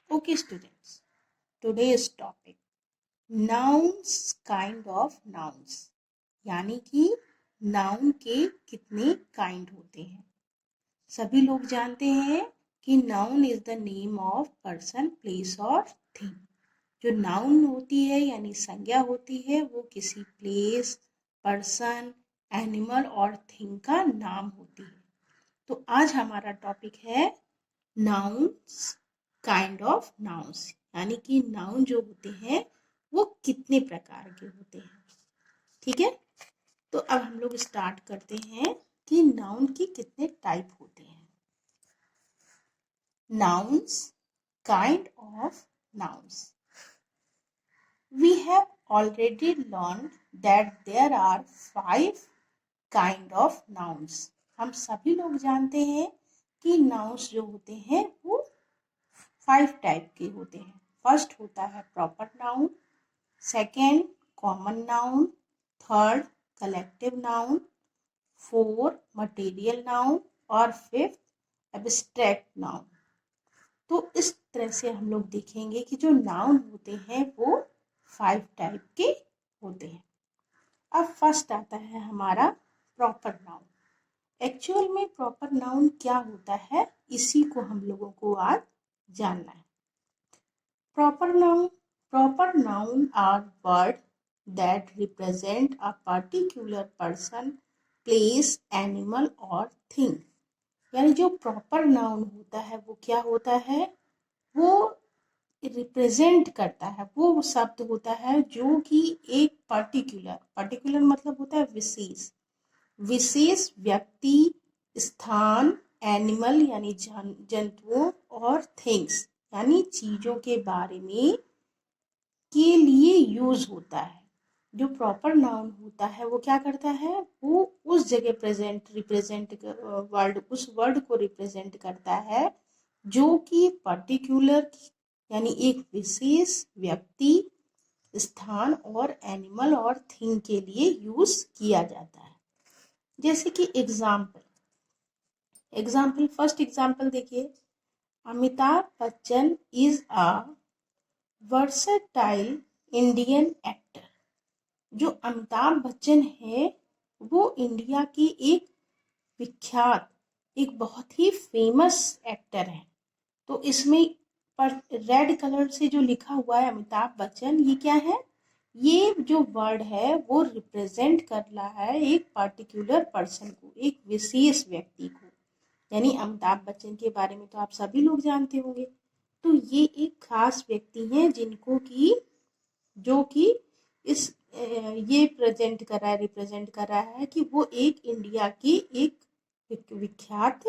Okay, students. Today's topic nouns kind of nouns यानी कि noun के कितने काइंड होते हैं। सभी लोग जानते हैं कि noun is the name of person, place और थिंग। जो नाउन होती है यानी संज्ञा होती है वो किसी प्लेस, पर्सन, एनिमल और थिंग का नाम होती है। तो आज हमारा टॉपिक है नाउन्स काइंड ऑफ नाउन्स यानी कि नाउन जो होते हैं वो कितने प्रकार के होते हैं। ठीक है, तो अब हम लोग स्टार्ट करते हैं कि नाउन के कितने टाइप होते हैं। Nouns kind of nouns. We have already learned that there are 5 kind of nouns. हम सभी लोग जानते हैं कि नाउन्स जो होते हैं वो 5 टाइप के होते हैं। फर्स्ट होता है proper noun, second common noun, third collective noun, fourth material noun और फिफ्थ एब्स्ट्रैक्ट नाउन। तो इस तरह से हम लोग देखेंगे कि जो नाउन होते हैं वो 5 टाइप के होते हैं। अब फर्स्ट आता है हमारा प्रॉपर नाउन। एक्चुअल में प्रॉपर नाउन क्या होता है इसी को हम लोगों को आज जानना है। Proper noun are word that represent a particular person, place, animal और थिंग। यानी जो प्रॉपर नाउन होता है वो क्या होता है, वो रिप्रेजेंट करता है, वो शब्द होता है जो कि एक पर्टिकुलर मतलब होता है विशेष व्यक्ति, स्थान, एनिमल यानी जंतुओं और थिंग्स यानी चीजों के बारे में के लिए यूज होता है। जो प्रॉपर नाउन होता है वो क्या करता है, वो उस जगह उस वर्ड को रिप्रेजेंट करता है जो कि पर्टिकुलर यानी एक विशेष व्यक्ति, स्थान और एनिमल और थिंग के लिए यूज किया जाता है। जैसे कि फर्स्ट एग्जाम्पल देखिए, Amitabh Bachchan is a versatile Indian actor. जो अमिताभ बच्चन है वो इंडिया की एक विख्यात, एक बहुत ही फेमस एक्टर है। तो इसमें पर रेड कलर से जो लिखा हुआ है अमिताभ बच्चन, ये क्या है, ये जो वर्ड है वो रिप्रेजेंट कर रहा है एक पर्टिकुलर पर्सन को, एक विशेष व्यक्ति को। यानी अमिताभ बच्चन के बारे में तो आप सभी लोग जानते होंगे। तो ये एक खास व्यक्ति हैं जिनको कि जो कि इस ये रिप्रेजेंट कर रहा है कि वो एक इंडिया की एक विख्यात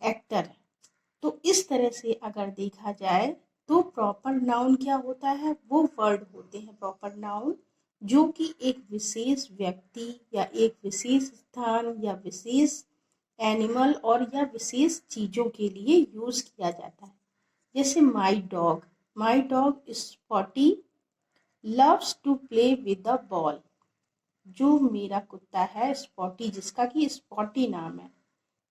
एक्टर है। तो इस तरह से अगर देखा जाए तो प्रॉपर नाउन क्या होता है, वो वर्ड होते हैं प्रॉपर नाउन जो कि एक विशेष व्यक्ति या एक विशेष स्थान या विशेष एनिमल और या विशेष चीजों के लिए यूज किया जाता है। जैसे my dog Spotty loves to play with the ball. जो मेरा कुत्ता है स्पॉटी, जिसका कि स्पॉटी नाम है,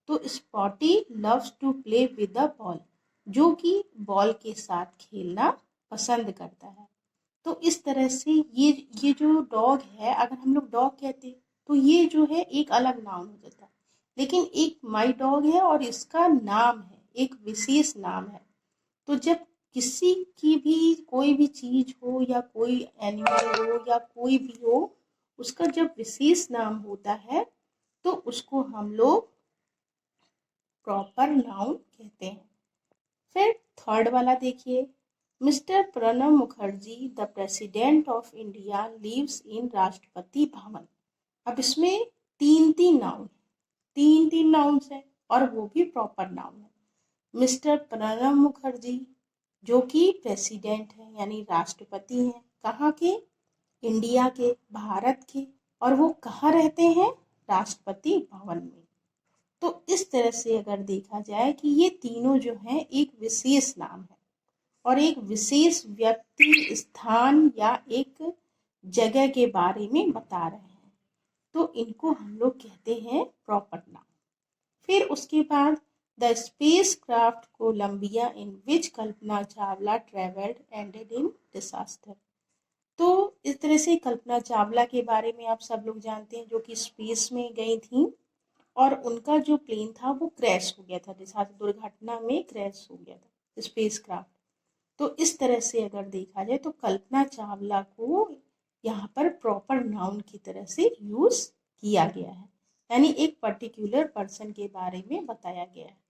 तो Spotty loves to play with the ball, जो कि बॉल के साथ खेलना पसंद करता है। तो इस तरह से ये जो डॉग है, अगर हम लोग डॉग कहते तो ये जो है एक अलग नाउन हो जाता है, लेकिन एक माई डॉग है और इसका नाम है, एक विशेष नाम है। तो जब किसी की भी कोई भी चीज हो या कोई एनिमल हो या कोई भी हो, उसका जब विशेष नाम होता है तो उसको हम लोग प्रॉपर नाउन कहते हैं। फिर थर्ड वाला देखिए, mister Pranab Mukherjee the president of India lives in Rashtrapati Bhavan. अब इसमें तीन नाउन्स है और वो भी प्रॉपर नाउन है। मिस्टर प्रणब मुखर्जी जो कि प्रेसिडेंट है यानी राष्ट्रपति हैं, कहाँ के, इंडिया के, भारत के, और वो कहाँ रहते हैं, राष्ट्रपति भवन में। तो इस तरह से अगर देखा जाए कि ये तीनों जो हैं एक विशेष नाम है और एक विशेष व्यक्ति, स्थान या एक जगह के बारे में बता रहे हैं, तो इनको हम लोग कहते हैं प्रॉपर नाउन। फिर उसके बाद the spacecraft Columbia in which Kalpana Chawla travelled ended in disaster. तो इस तरह से कल्पना चावला के बारे में आप सब लोग जानते हैं, जो कि स्पेस में गई थी और उनका जो प्लेन था वो क्रैश हो गया था, डिसास्टर दुर्घटना में क्रैश हो गया था स्पेस क्राफ्ट। तो इस तरह से अगर देखा जाए तो कल्पना चावला को यहाँ पर प्रॉपर नाउन की तरह से यूज किया गया है, यानी एक पर्टिकुलर पर्सन के बारे में बताया गया है।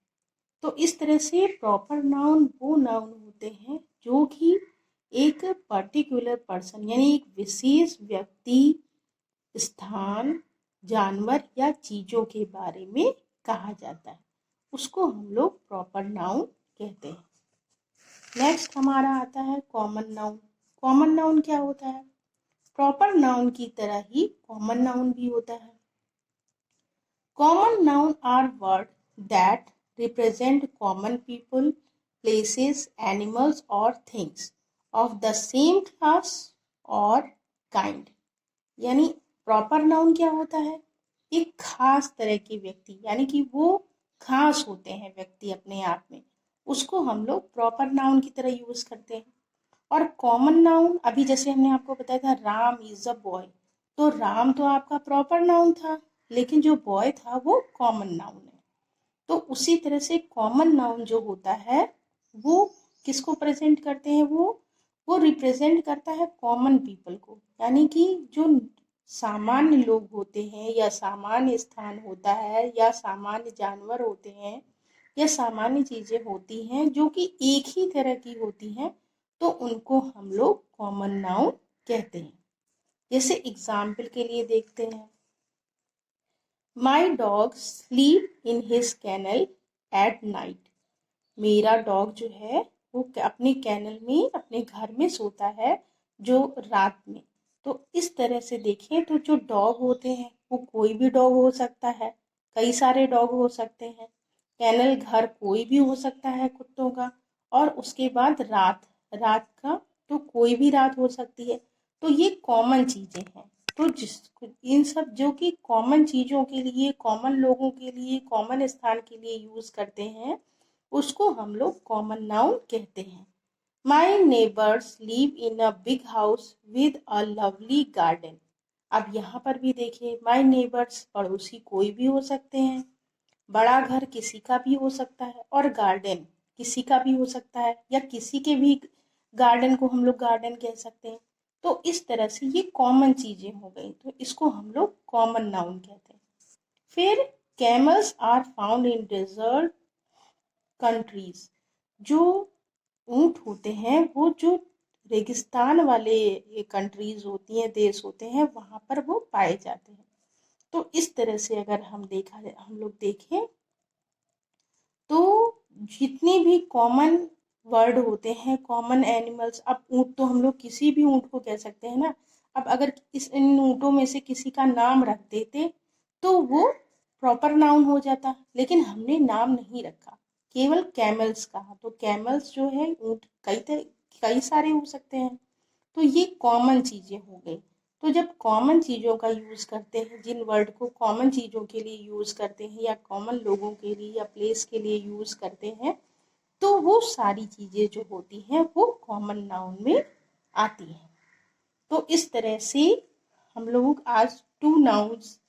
तो इस तरह से प्रॉपर नाउन वो नाउन होते हैं जो कि एक पर्टिकुलर पर्सन यानी एक विशेष व्यक्ति, स्थान, जानवर या चीजों के बारे में कहा जाता है, उसको हम लोग प्रॉपर नाउन कहते हैं। नेक्स्ट हमारा आता है कॉमन नाउन। कॉमन नाउन क्या होता है? प्रॉपर नाउन की तरह ही कॉमन नाउन भी होता है। Common noun are word that represent common people, places, animals और things of the same class और काइंड। यानी प्रॉपर नाउन क्या होता है? एक खास तरह के व्यक्ति, यानी कि वो खास होते हैं व्यक्ति अपने आप में, उसको हम लोग प्रॉपर नाउन की तरह यूज करते हैं। और कॉमन नाउन, अभी जैसे हमने आपको बताया था राम इज अ बॉय, तो राम तो आपका प्रॉपर नाउन था, लेकिन जो बॉय था वो कॉमन नाउन है। तो उसी तरह से कॉमन नाउन जो होता है वो किसको प्रेजेंट करते हैं? वो रिप्रेजेंट करता है कॉमन पीपल को, यानी कि जो सामान्य लोग होते हैं या सामान्य स्थान होता है या सामान्य जानवर होते हैं या सामान्य चीजें होती हैं जो कि एक ही तरह की होती हैं, तो उनको हम लोग कॉमन नाउन कहते हैं। जैसे एग्जाम्पल के लिए देखते हैं, my dog sleep in his kennel at night. मेरा डॉग जो है वो अपने कैनल में, अपने घर में सोता है जो रात में। तो इस तरह से देखें तो जो डॉग होते हैं वो कोई भी डॉग हो सकता है, कई सारे डॉग हो सकते हैं। कैनल घर कोई भी हो सकता है कुत्तों का। और उसके बाद रात, रात का तो कोई भी रात हो सकती है। तो ये कॉमन चीजें हैं। तो जिस इन सब जो कि कॉमन चीजों के लिए, कॉमन लोगों के लिए, कॉमन स्थान के लिए यूज करते हैं, उसको हम लोग कॉमन नाउन कहते हैं। माई neighbours live in a big house with a lovely garden. अब यहाँ पर भी देखिए, माई नेबर्स पड़ोसी कोई भी हो सकते हैं, बड़ा घर किसी का भी हो सकता है, और गार्डन किसी का भी हो सकता है, या किसी के भी गार्डन को हम लोग गार्डन कह सकते हैं। तो इस तरह से ये कॉमन चीजें हो गई, तो इसको हम लोग कॉमन नाउन कहते हैं। फिर camels are found in desert countries. जो ऊंट होते हैं वो जो रेगिस्तान वाले कंट्रीज होती हैं, देश होते हैं, वहां पर वो पाए जाते हैं। तो इस तरह से अगर हम लोग देखें तो जितने भी कॉमन वर्ड होते हैं, कॉमन एनिमल्स, अब ऊंट तो हम लोग किसी भी ऊंट को कह सकते हैं ना। अब अगर इन ऊंटों में से किसी का नाम रख देते तो वो प्रॉपर नाउन हो जाता, लेकिन हमने नाम नहीं रखा, केवल कैमल्स कहा। तो कैमल्स जो है ऊंट कई सारे हो सकते हैं। तो ये कॉमन चीजें हो गई। तो जब कॉमन चीजों का यूज करते हैं, जिन वर्ड को कॉमन चीजों के लिए यूज करते हैं या कॉमन लोगों के लिए या प्लेस के लिए यूज करते हैं, तो वो सारी चीजें जो होती हैं वो कॉमन नाउन में आती हैं। तो इस तरह से हम लोग आज टू नाउन्स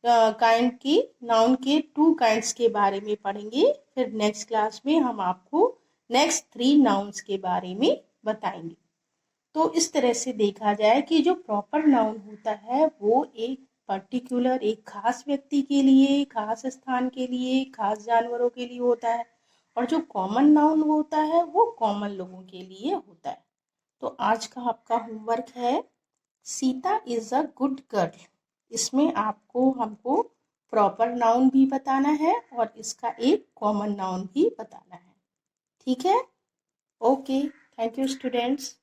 नाउन के टू काइंड्स के बारे में पढ़ेंगे। फिर नेक्स्ट क्लास में हम आपको नेक्स्ट 3 नाउन्स के बारे में बताएंगे। तो इस तरह से देखा जाए कि जो प्रॉपर नाउन होता है वो एक पर्टिकुलर, एक खास व्यक्ति के लिए, खास स्थान के लिए, खास जानवरों के लिए होता है, और जो कॉमन नाउन होता है वो कॉमन लोगों के लिए होता है। तो आज का आपका होमवर्क है Sita is a good girl. इसमें आपको हमको प्रॉपर नाउन भी बताना है और इसका एक कॉमन नाउन भी बताना है। ठीक है? Okay, thank you students.